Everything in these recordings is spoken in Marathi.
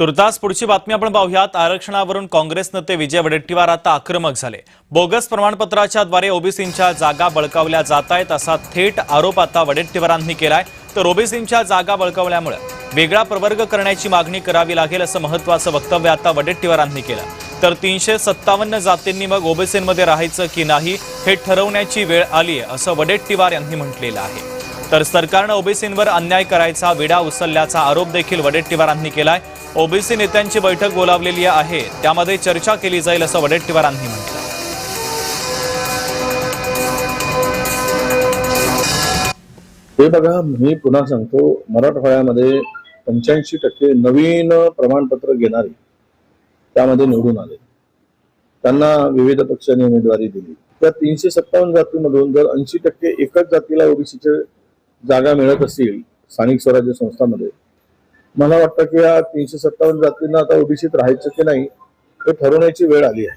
तुर्तास पुढची बातमी आपण पाहूयात। आरक्षणावरून काँग्रेस नेते विजय वडेट्टीवार आता आक्रमक झाले। बोगस प्रमाणपत्राच्या द्वारे ओबीसींच्या जागा बळकावल्या जात आहेत असा थेट आरोप आता वडेट्टीवारांनी केलाय। तर ओबीसींच्या जागा बळकावल्यामुळे वेगळा प्रवर्ग करण्याची मागणी करावी लागेल असं महत्त्वाचं वक्तव्य आता वडेट्टीवारांनी केलं। तर 357 जातींनी मग ओबीसींमध्ये राहायचं की नाही हे ठरवण्याची वेळ आली आहे असं वडेट्टीवार यांनी म्हटलेलं आहे। तर सरकारने ओबीसींवर अन्याय करायचा विडा उचलल्याचा आरोप देखील वडेट्टीवारांनी केलाय। ओबीसी नेत्यांची बैठक बोलावलेली आहे, त्यामध्ये चर्चा केली जाईल असं वडेट्टीवारांनी म्हटलं। हे बघा, मी पुन्हा सांगतो, मराठवाड्यामध्ये 85% नवीन प्रमाणपत्र घेणारे त्यामध्ये निवडून आले, त्यांना विविध पक्षांनी उमेदवारी दिली। त्या 357 जातीमधून जर 80% एकच जातीला ओबीसीचे जागा मिळत असतील स्थानिक स्वराज्य संस्थांमध्ये, मला वाटतं की या 357 जातींना आता ओबीसीत राहायचं की नाही हे ठरवण्याची वेळ आली आहे।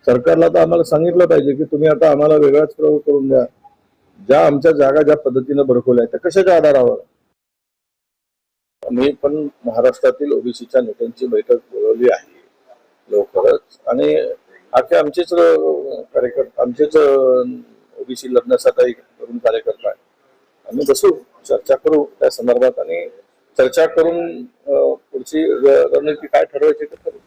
सरकारला तर आम्हाला सांगितलं पाहिजे की तुम्ही आता आम्हाला वेगळाच प्रयोग करून द्या। ज्या आमच्या जागा ज्या पद्धतीने बळकवल्या त्या कशाच्या आधारावर। मी पण महाराष्ट्रातील ओबीसीच्या नेत्यांची बैठक बोलवली आहे लवकरच, आणि अख्खे आमचेच कार्यकर्ते, आमचेच ओबीसी लढण्यासाठी करून कार्यकर्ता आहे। आम्ही बसू, चर्चा करू त्या संदर्भात, आणि चर्चा करून पुढची रणनीती काय ठरवायची ते ठरवू।